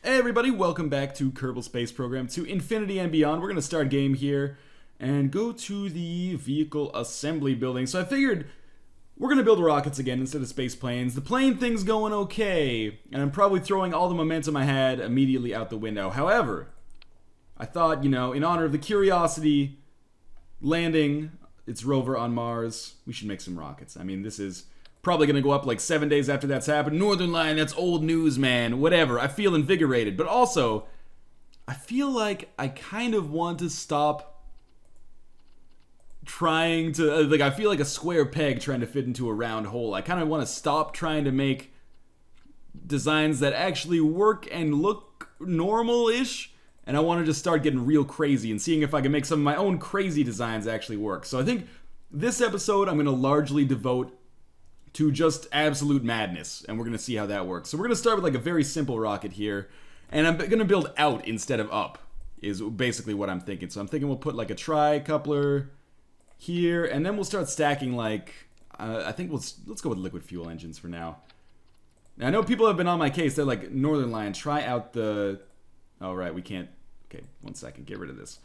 Hey everybody, welcome back to Kerbal Space Program to Infinity and Beyond. We're going to start game here and go to the vehicle assembly building. So I figured we're going to build rockets again instead of space planes. The plane thing's going okay, and I'm probably throwing all the momentum I had immediately out the window. However, I thought, in honor of the Curiosity landing its rover on Mars, we should make some rockets. I mean, this is probably going to go up like 7 days after that's happened. Northern Line, that's old news, man. Whatever. I feel invigorated. But also, I feel like I kind of want to stop trying to... I feel like a square peg trying to fit into a round hole. I kind of want to stop trying to make designs that actually work and look normal-ish. And I want to just start getting real crazy and seeing if I can make some of my own crazy designs actually work. So I think this episode I'm going to largely devote to just absolute madness, and we're going to see how that works. So we're going to start with like a very simple rocket here, and I'm going to build out instead of up, is basically what I'm thinking. So I'm thinking we'll put like a tri-coupler here, and then we'll start stacking like, I think let's go with liquid fuel engines for now. Now I know people have been on my case, they're like, Northern Line, try out the, oh right, we can't, okay, 1 second, get rid of this.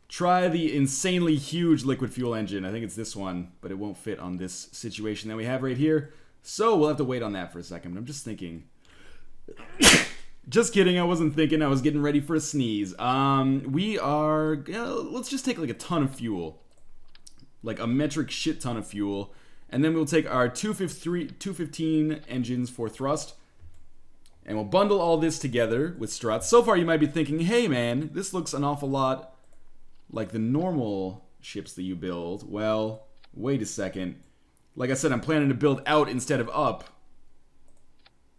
Try the insanely huge liquid fuel engine. I think it's this one, but it won't fit on this situation that we have right here. So we'll have to wait on that for a second. But I'm just thinking. Just kidding. I wasn't thinking. I was getting ready for a sneeze. We are... let's just take like a ton of fuel. Like a metric shit ton of fuel. And then we'll take our 215 engines for thrust. And we'll bundle all this together with struts. So far you might be thinking, hey man, this looks an awful lot like the normal ships that you build. Well, wait a second. Like I said, I'm planning to build out instead of up.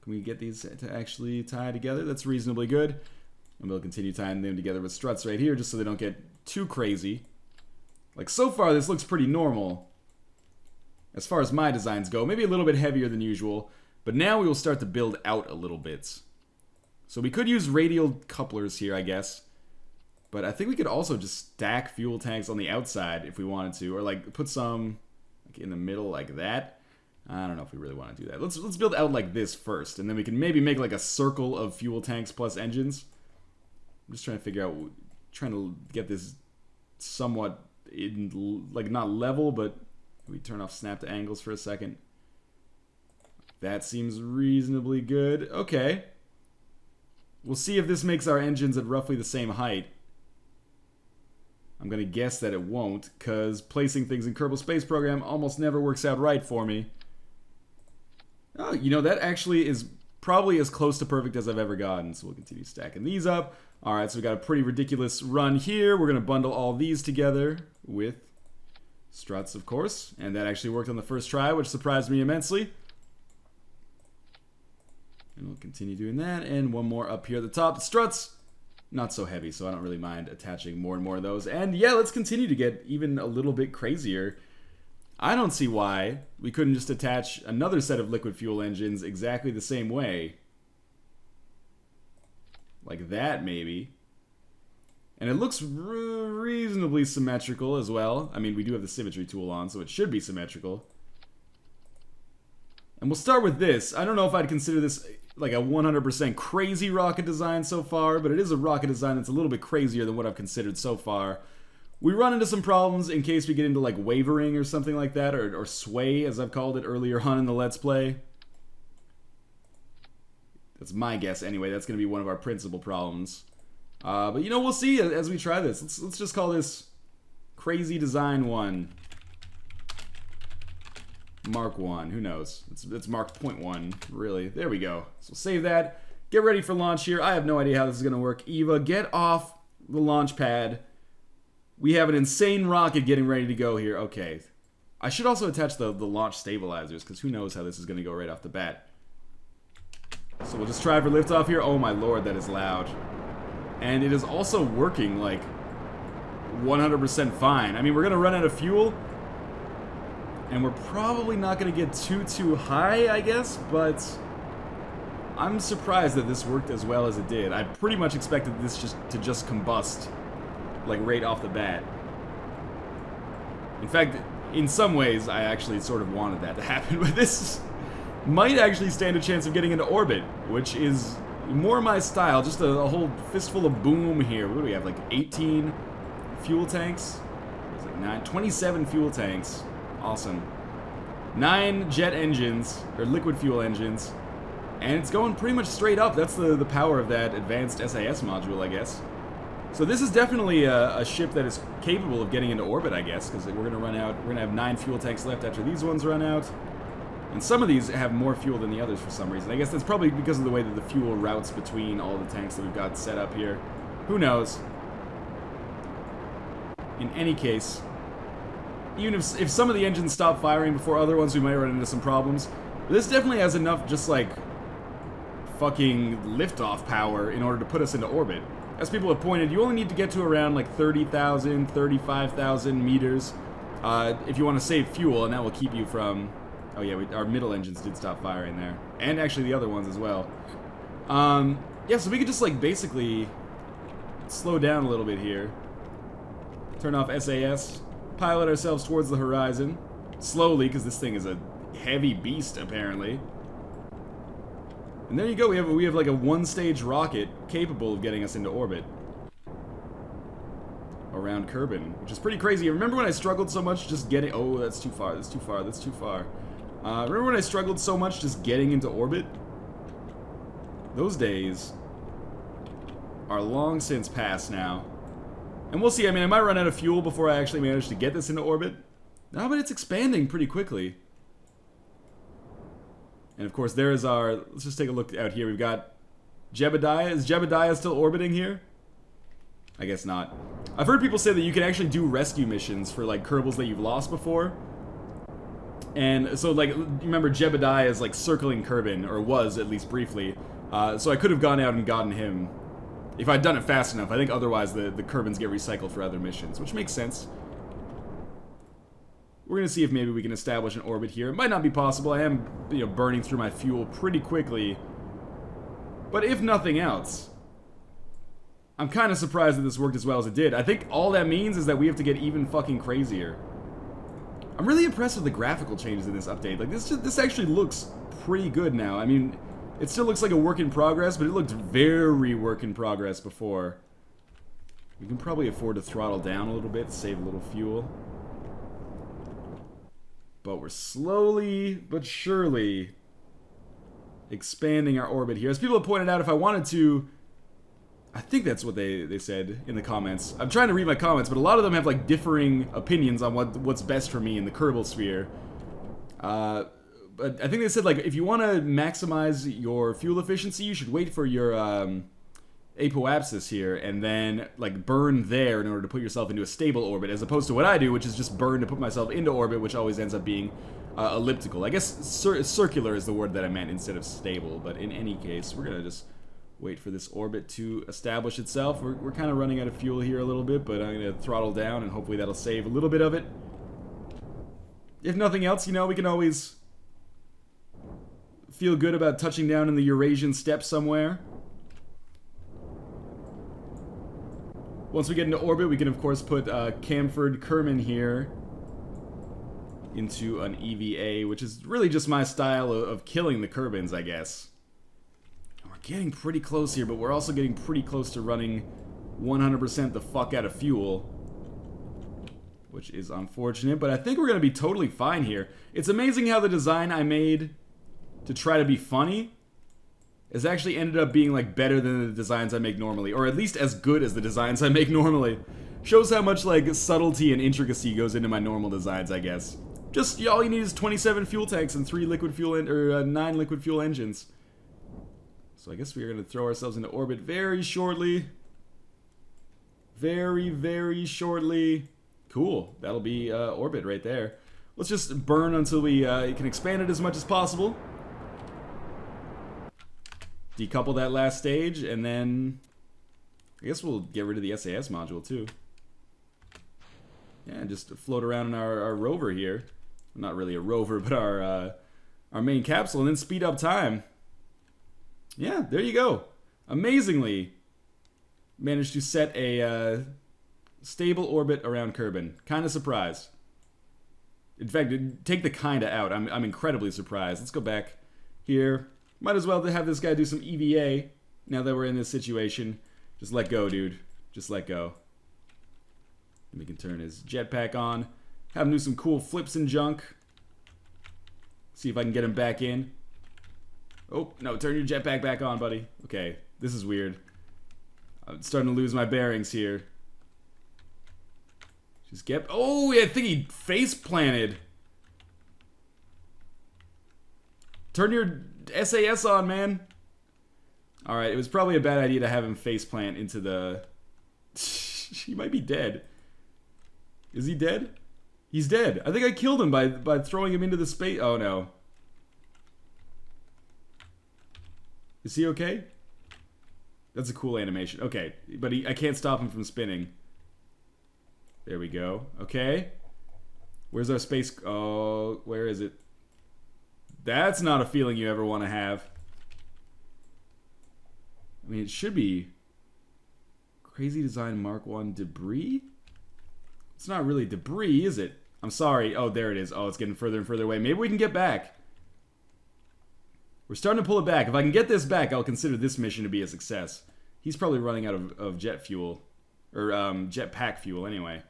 Can we get these to actually tie together? That's reasonably good. And we'll continue tying them together with struts right here just so they don't get too crazy. Like so far this looks pretty normal as far as my designs go. Maybe a little bit heavier than usual. But now we will start to build out a little bit. So we could use radial couplers here, I guess. But I think we could also just stack fuel tanks on the outside if we wanted to. Or like put some like in the middle like that. I don't know if we really want to do that. Let's build out like this first. And then we can maybe make like a circle of fuel tanks plus engines. I'm just trying to figure out, trying to get this somewhat in, like not level, but we turn off snap to angles for a second. That seems reasonably good. Okay. We'll see if this makes our engines at roughly the same height. I'm going to guess that it won't, because placing things in Kerbal Space Program almost never works out right for me. Oh, that actually is probably as close to perfect as I've ever gotten, so we'll continue stacking these up. Alright, so we got a pretty ridiculous run here. We're going to bundle all these together with struts, of course, and that actually worked on the first try, which surprised me immensely. And we'll continue doing that, and one more up here at the top. The struts, not so heavy, so I don't really mind attaching more and more of those. And yeah, let's continue to get even a little bit crazier. I don't see why we couldn't just attach another set of liquid fuel engines exactly the same way. Like that, maybe. And it looks reasonably symmetrical as well. I mean, we do have the symmetry tool on, so it should be symmetrical. And we'll start with this. I don't know if I'd consider this like a 100% crazy rocket design so far, but it is a rocket design that's a little bit crazier than what I've considered so far. We run into some problems in case we get into like wavering or something like that, or sway as I've called it earlier on in the Let's Play. That's my guess anyway. That's going to be one of our principal problems. But we'll see as we try this. Let's just call this Crazy Design 1. Mark 1, who knows? It's marked 0.1, really. There we go. So save that. Get ready for launch here. I have no idea how this is going to work. Eva, get off the launch pad. We have an insane rocket getting ready to go here. Okay. I should also attach the launch stabilizers, because who knows how this is going to go right off the bat. So we'll just try for liftoff here. Oh my lord, that is loud. And it is also working, like, 100% fine. I mean, we're going to run out of fuel. And we're probably not going to get too high, I guess, but I'm surprised that this worked as well as it did. I pretty much expected this to just combust, like right off the bat. In fact, in some ways, I actually sort of wanted that to happen, but this might actually stand a chance of getting into orbit, which is More my style. Just a whole fistful of boom here. What do we have? Like 18 fuel tanks? It's like 27 fuel tanks. Awesome. 9 jet engines, or liquid fuel engines. And it's going pretty much straight up. That's the power of that advanced SAS module, I guess. So this is definitely a ship that is capable of getting into orbit, I guess, because we're going to run out. We're going to have 9 fuel tanks left after these ones run out. And some of these have more fuel than the others for some reason. I guess that's probably because of the way that the fuel routes between all the tanks that we've got set up here. Who knows? In any case, even if some of the engines stop firing before other ones, we might run into some problems. But this definitely has enough just like fucking liftoff power in order to put us into orbit. As people have pointed, you only need to get to around like 30,000, 35,000 meters if you want to save fuel, and that will keep you from... Oh yeah, our middle engines did stop firing there. And actually the other ones as well. Yeah, so we could just like basically slow down a little bit here. Turn off SAS. Pilot ourselves towards the horizon. Slowly, because this thing is a heavy beast apparently. And there you go, we have like a one-stage rocket capable of getting us into orbit. Around Kerbal, which is pretty crazy. Remember when I struggled so much just getting... Oh, that's too far, that's too far, that's too far. Remember when I struggled so much just getting into orbit? Those days are long since past now. And we'll see, I mean, I might run out of fuel before I actually manage to get this into orbit. No, but it's expanding pretty quickly. And of course, there is our... Let's just take a look out here. We've got Jebediah. Is Jebediah still orbiting here? I guess not. I've heard people say that you can actually do rescue missions for, like, Kerbals that you've lost before. And so, like, you remember Jebediah is, like, circling Kerbal, or was, at least briefly. So I could have gone out and gotten him if I'd done it fast enough. I think otherwise the Kerbals get recycled for other missions, which makes sense. We're going to see if maybe we can establish an orbit here. It might not be possible. I am, you know, burning through my fuel pretty quickly. But if nothing else, I'm kind of surprised that this worked as well as it did. I think all that means is that we have to get even fucking crazier. I'm really impressed with the graphical changes in this update. Like, this actually looks pretty good now. I mean, it still looks like a work in progress, but it looked very work in progress before. We can probably afford to throttle down a little bit to save a little fuel. But we're slowly but surely expanding our orbit here. As people have pointed out, if I wanted to... I think that's what they said in the comments. I'm trying to read my comments, but a lot of them have like differing opinions on what's best for me in the Kerbal sphere. But I think they said, like, if you want to maximize your fuel efficiency, you should wait for your apoapsis here, and then, like, burn there in order to put yourself into a stable orbit, as opposed to what I do, which is just burn to put myself into orbit, which always ends up being elliptical. I guess circular is the word that I meant instead of stable, but in any case, we're going to just wait for this orbit to establish itself. We're kind of running out of fuel here a little bit, but I'm going to throttle down, and hopefully that'll save a little bit of it. If nothing else, you know, we can always feel good about touching down in the Eurasian steppe somewhere. Once we get into orbit, we can of course put Camford Kerman here into an EVA, which is really just my style of killing the Kerbals, I guess. We're getting pretty close here, but we're also getting pretty close to running 100% the fuck out of fuel, which is unfortunate, but I think we're going to be totally fine here. It's amazing how the design I made to try to be funny has actually ended up being like better than the designs I make normally, or at least as good as the designs I make normally. Shows how much like subtlety and intricacy goes into my normal designs, I guess. Just all you need is 27 fuel tanks and 9 liquid fuel engines. So I guess we are going to throw ourselves into orbit very shortly. Very, very shortly. Cool. That'll be orbit right there. Let's just burn until we can expand it as much as possible. Decouple that last stage, and then I guess we'll get rid of the SAS module too. Yeah, and just float around in our rover here. Not really a rover, but our main capsule, and then speed up time. Yeah, there you go. Amazingly managed to set a stable orbit around Kerbal. Kind of surprised. In fact, take the kinda out. I'm incredibly surprised. Let's go back here. Might as well have this guy do some EVA. Now that we're in this situation, just let go, dude. Just let go. And we can turn his jetpack on. Have him do some cool flips and junk. See if I can get him back in. Oh, no, turn your jetpack back on, buddy. Okay, this is weird. I'm starting to lose my bearings here. Just get... Oh, I think he face planted. Turn your SAS on, man. Alright, it was probably a bad idea to have him face plant into the... He might be dead. Is he dead? He's dead. I think I killed him by throwing him into the space... Oh, no. Is he okay? That's a cool animation. Okay, but I can't stop him from spinning. There we go. Okay. Where's our space... Oh, where is it? That's not a feeling you ever want to have. I mean, it should be... Crazy Design Mark 1 debris? It's not really debris, is it? I'm sorry. Oh, there it is. Oh, it's getting further and further away. Maybe we can get back. We're starting to pull it back. If I can get this back, I'll consider this mission to be a success. He's probably running out of jet fuel. Or, jetpack fuel, anyway.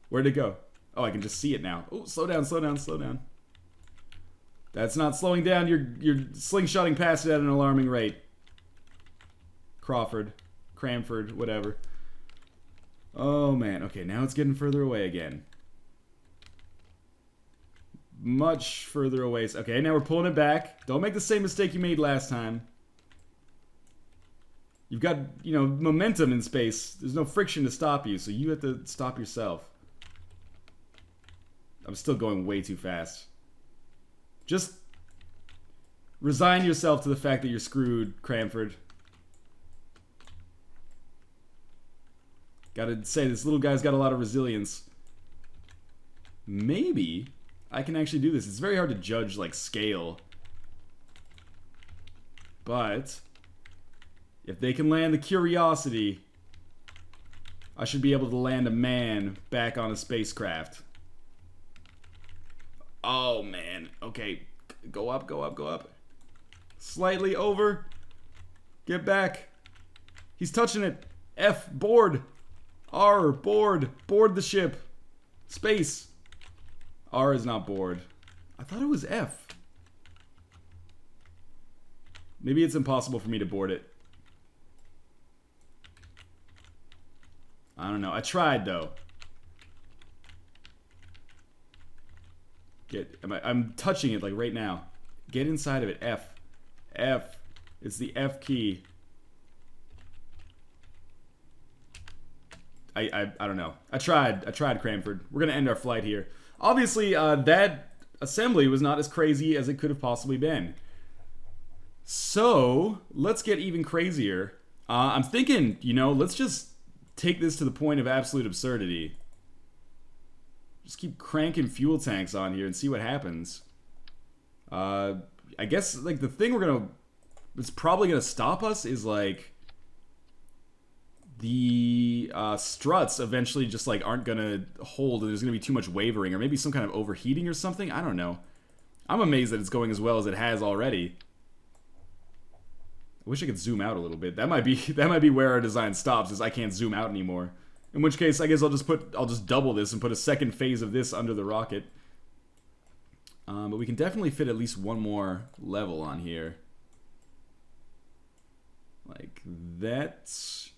Where'd it go? Oh, I can just see it now. Oh, slow down, slow down, slow down. That's not slowing down. You're slingshotting past it at an alarming rate. Cranford, whatever. Oh, man. Okay, now it's getting further away again. Much further away. Okay, now we're pulling it back. Don't make the same mistake you made last time. You've got, you know, momentum in space. There's no friction to stop you, so you have to stop yourself. I'm still going way too fast. Just resign yourself to the fact that you're screwed, Cranford. Gotta say, this little guy's got a lot of resilience. Maybe I can actually do this. It's very hard to judge, like, scale. But if they can land the Curiosity, I should be able to land a man back on a spacecraft. Oh, man. Okay. Go up, go up, go up. Slightly over. Get back. He's touching it. F, board. R, board. Board the ship. Space. R is not board. I thought it was F. Maybe it's impossible for me to board it. I don't know. I tried, though. I'm touching it, like, right now. Get inside of it. F. F. It's the F key. I don't know. I tried, Cranford. We're gonna end our flight here. Obviously, that assembly was not as crazy as it could have possibly been. So, let's get even crazier. I'm thinking, you know, let's just take this to the point of absolute absurdity. Just keep cranking fuel tanks on here and see what happens. I guess, like, the thing that's probably gonna stop us is, like, the struts eventually just, like, aren't gonna hold and there's gonna be too much wavering or maybe some kind of overheating or something. I don't know. I'm amazed that it's going as well as it has already. I wish I could zoom out a little bit. That might be where our design stops, is I can't zoom out anymore. In which case, I guess I'll just double this and put a second phase of this under the rocket. But we can definitely fit at least one more level on here. Like that.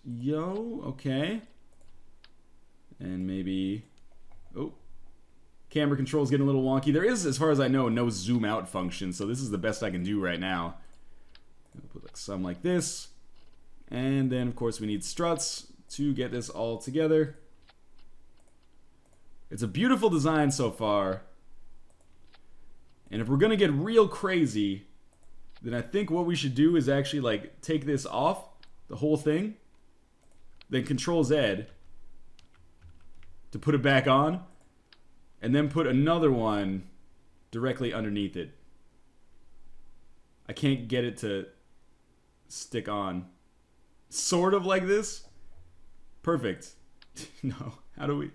Yo, okay. And maybe... Oh. Camera control's getting a little wonky. There is, as far as I know, no zoom out function, so this is the best I can do right now. I'll put like some like this. And then, of course, we need struts to get this all together. It's a beautiful design so far. And if we're gonna get real crazy, then I think what we should do is actually, like, take this off, the whole thing, then Control Z to put it back on, and then put another one directly underneath it. I can't get it to stick on. Sort of like this. Perfect. No, how do we...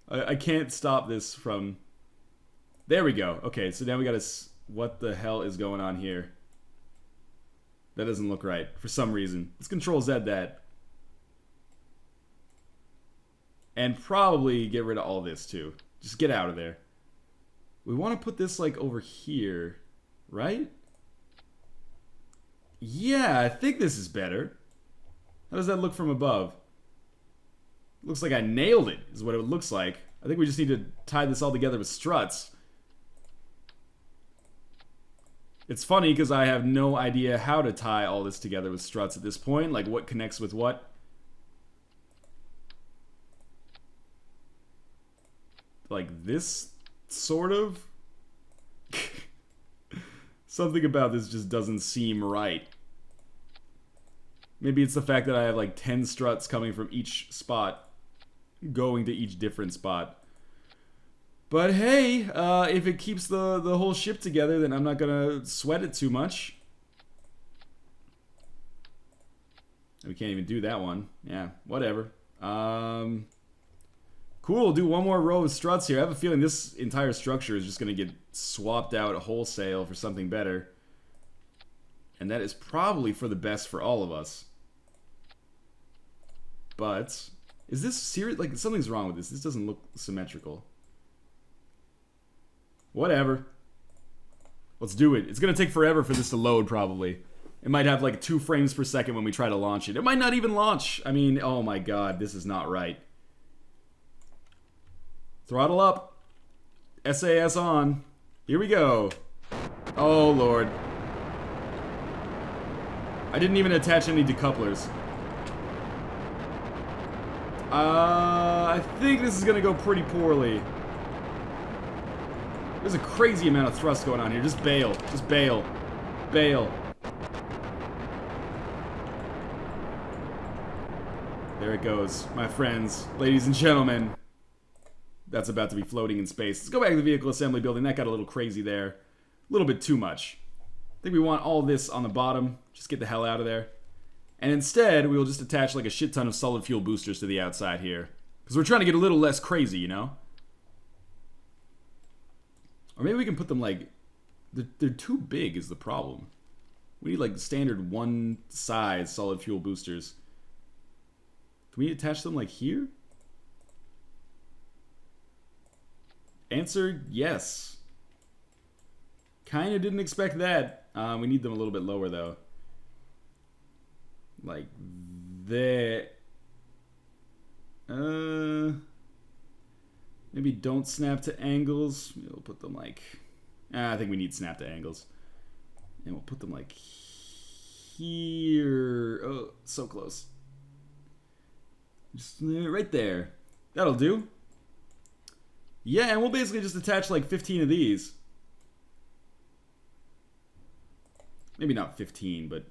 I can't stop this from... There we go. Okay, so now we gotta... What the hell is going on here? That doesn't look right for some reason. Let's Control Z that. And probably get rid of all this too. Just get out of there. We want to put this like over here, right? Yeah, I think this is better. How does that look from above? Looks like I nailed it, is what it looks like. I think we just need to tie this all together with struts. It's funny because I have no idea how to tie all this together with struts at this point. Like what connects with what. Like this, sort of? Something about this just doesn't seem right. Maybe it's the fact that I have like 10 struts coming from each spot, going to each different spot. But hey, if it keeps the whole ship together, then I'm not gonna sweat it too much. We can't even do that one. Yeah, whatever. Cool, do one more row of struts here. I have a feeling this entire structure is just gonna get swapped out wholesale for something better. And that is probably for the best for all of us. But, is this serious? Like, something's wrong with this. This doesn't look symmetrical. Whatever. Let's do it. It's gonna take forever for this to load, probably. It might have like 2 frames per second when we try to launch it. It might not even launch. I mean, oh my god, this is not right. Throttle up. SAS on. Here we go. Oh lord. I didn't even attach any decouplers. I think this is gonna go pretty poorly. There's a crazy amount of thrust going on here. Just bail. Just bail. Bail. There it goes, my friends, ladies and gentlemen. That's about to be floating in space. Let's go back to the vehicle assembly building. That got a little crazy there. A little bit too much. I think we want all this on the bottom. Just get the hell out of there. And instead, we will just attach like a shit ton of solid fuel boosters to the outside here. Because we're trying to get a little less crazy, you know? Or maybe we can put them like... They're too big is the problem. We need like standard one size solid fuel boosters. Can we attach them like here? Answer, yes. Kinda didn't expect that. We need them a little bit lower though. Like there. Maybe don't snap to angles. We'll put them like... I think we need snap to angles. And we'll put them like here. Oh, so close. Just right there. That'll do. Yeah, and we'll basically just attach like 15 of these. Maybe not 15, but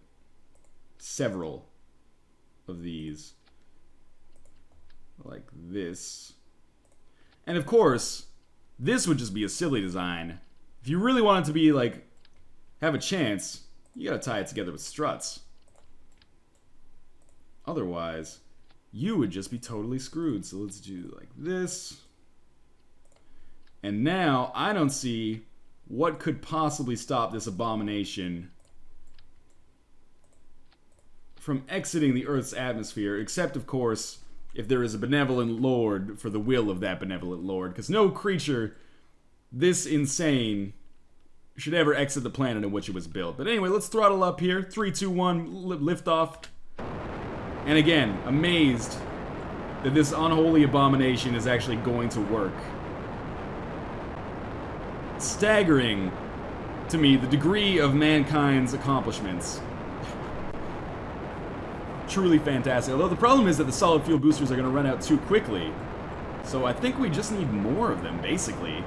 several of these. Like this. And of course, this would just be a silly design. If you really want it to be like, have a chance, you gotta tie it together with struts. Otherwise, you would just be totally screwed. So let's do like this. And now, I don't see what could possibly stop this abomination from exiting the Earth's atmosphere, except, of course, if there is a benevolent lord for the will of that benevolent lord, because no creature this insane should ever exit the planet in which it was built. But anyway, let's throttle up here. 3, 2, 1, lift off. And again, amazed that this unholy abomination is actually going to work. Staggering to me the degree of mankind's accomplishments. Truly fantastic. Although the problem is that the solid fuel boosters are going to run out too quickly. So I think we just need more of them, basically.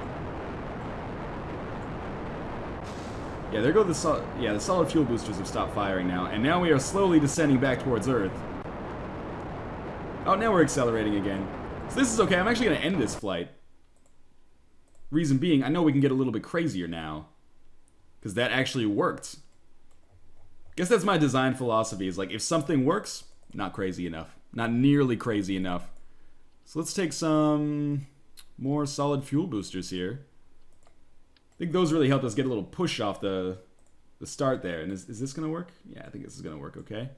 Yeah, there go the solid fuel boosters have stopped firing now. And now we are slowly descending back towards Earth. Oh, now we're accelerating again. So this is okay. I'm actually going to end this flight. Reason being, I know we can get a little bit crazier now. Because that actually worked. Guess that's my design philosophy, is like, if something works, not crazy enough. Not nearly crazy enough. So let's take some more solid fuel boosters here. I think those really helped us get a little push off the the start there. And is this going to work? Yeah, I think this is going to work okay.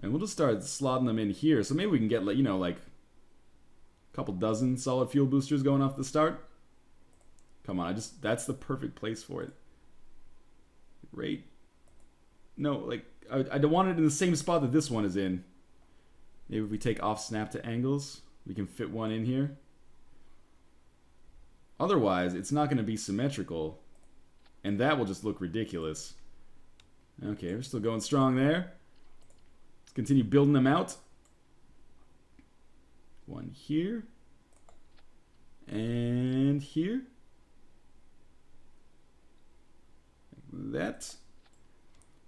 And we'll just start slotting them in here. So maybe we can get, you know, like a couple dozen solid fuel boosters going off the start. Come on, that's the perfect place for it. Right? No, like, I don't want it in the same spot that this one is in. Maybe if we take off snap to angles, we can fit one in here. Otherwise, it's not going to be symmetrical. And that will just look ridiculous. Okay, we're still going strong there. Let's continue building them out. One here. And here. Like that.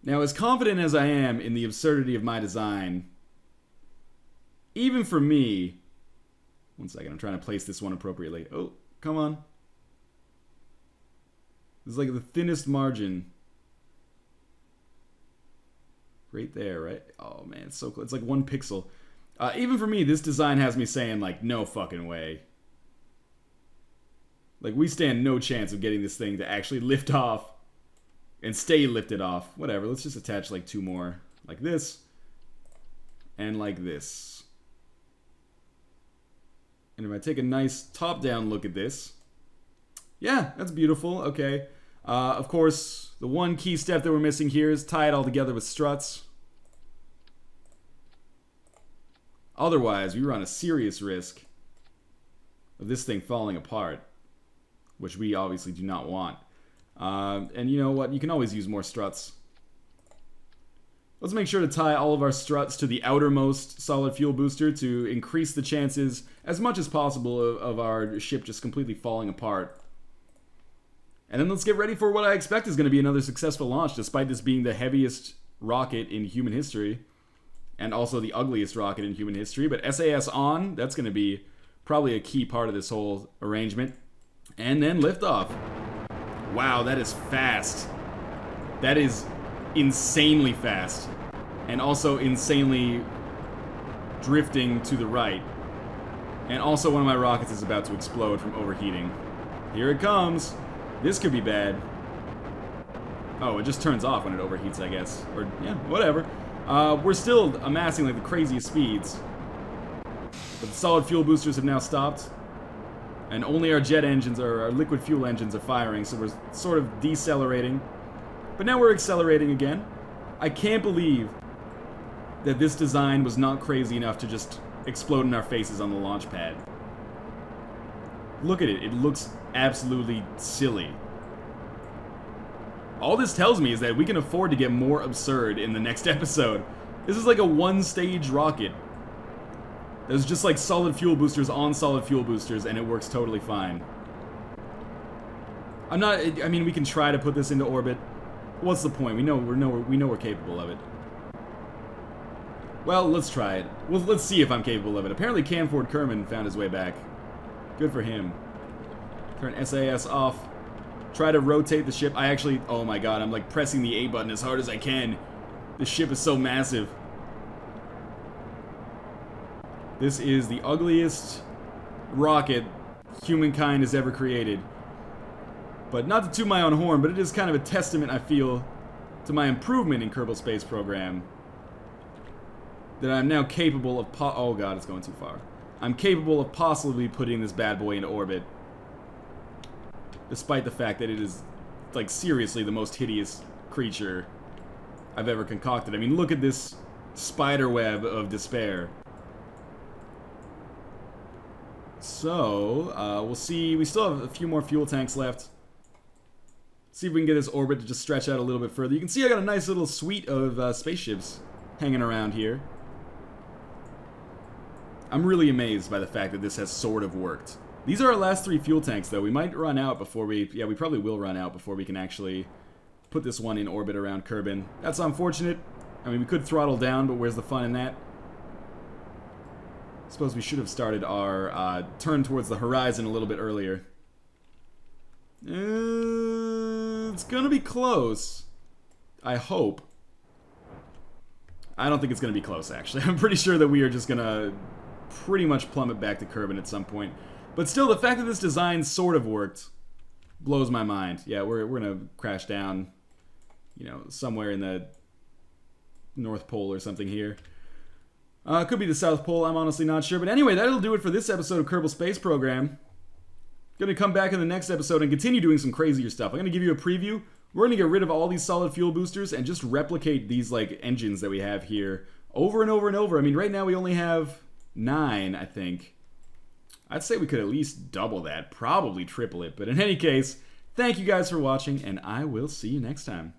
Now, as confident as I am in the absurdity of my design, even for me... One second, I'm trying to place this one appropriately. Oh, come on. This is like the thinnest margin. Right there, right? Oh, man, it's so close. It's like 1 pixel. Even for me, this design has me saying, like, no fucking way. Like, we stand no chance of getting this thing to actually lift off and stay lifted off. Whatever, let's just attach, like, 2 more. Like this. And like this. And if I take a nice top-down look at this, yeah, that's beautiful. Okay. Of course, the one key step that we're missing here is tie it all together with struts. Otherwise, we run a serious risk of this thing falling apart, which we obviously do not want. And you know what? You can always use more struts. Let's make sure to tie all of our struts to the outermost solid fuel booster to increase the chances as much as possible of our ship just completely falling apart. And then let's get ready for what I expect is going to be another successful launch, despite this being the heaviest rocket in human history. And also the ugliest rocket in human history. But SAS on, that's going to be probably a key part of this whole arrangement. And then liftoff. Wow, that is fast. That is insanely fast. And also insanely drifting to the right. And also one of my rockets is about to explode from overheating. Here it comes. This could be bad. Oh, it just turns off when it overheats, I guess. Or, yeah, whatever. We're still amassing, like, the craziest speeds. But the solid fuel boosters have now stopped. And only our jet engines, or our liquid fuel engines, are firing, so we're sort of decelerating. But now we're accelerating again. I can't believe that this design was not crazy enough to just explode in our faces on the launch pad. Look at it. It looks absolutely silly. All this tells me is that we can afford to get more absurd in the next episode. This is like a one-stage rocket. There's just like solid fuel boosters on solid fuel boosters, and it works totally fine. I mean, we can try to put this into orbit. What's the point? We know we're capable of it. Well, let's try it. Well, let's see if I'm capable of it. Apparently Camford Kerman found his way back. Good for him. Turn SAS off. Try to rotate the ship. I actually... Oh my god, I'm like pressing the A button as hard as I can. The ship is so massive. This is the ugliest rocket humankind has ever created. But not to toot my own horn, but it is kind of a testament, I feel, to my improvement in Kerbal Space Program. That I'm now capable of... Oh god, it's going too far. I'm capable of possibly putting this bad boy into orbit. Despite the fact that it is, like, seriously the most hideous creature I've ever concocted. I mean, look at this spider web of despair. So, we'll see. We still have a few more fuel tanks left. See if we can get this orbit to just stretch out a little bit further. You can see I got a nice little suite of spaceships hanging around here. I'm really amazed by the fact that this has sort of worked. These are our last 3 fuel tanks, though. We might run out before we... Yeah, we probably will run out before we can actually put this one in orbit around Kerbin. That's unfortunate. I mean, we could throttle down, but where's the fun in that? I suppose we should have started our turn towards the horizon a little bit earlier. It's gonna be close. I hope. I don't think it's gonna be close, actually. I'm pretty sure that we are just gonna pretty much plummet back to Kerbin at some point. But still, the fact that this design sort of worked blows my mind. Yeah, we're gonna crash down you know, somewhere in the North Pole or something here. Could be the South Pole, I'm honestly not sure. But anyway, that'll do it for this episode of Kerbal Space Program. Gonna come back in the next episode and continue doing some crazier stuff. I'm gonna give you a preview. We're gonna get rid of all these solid fuel boosters and just replicate these like engines that we have here over and over and over. I mean, right now we only have 9, I think. I'd say we could at least double that, probably triple it. But in any case, thank you guys for watching, and I will see you next time.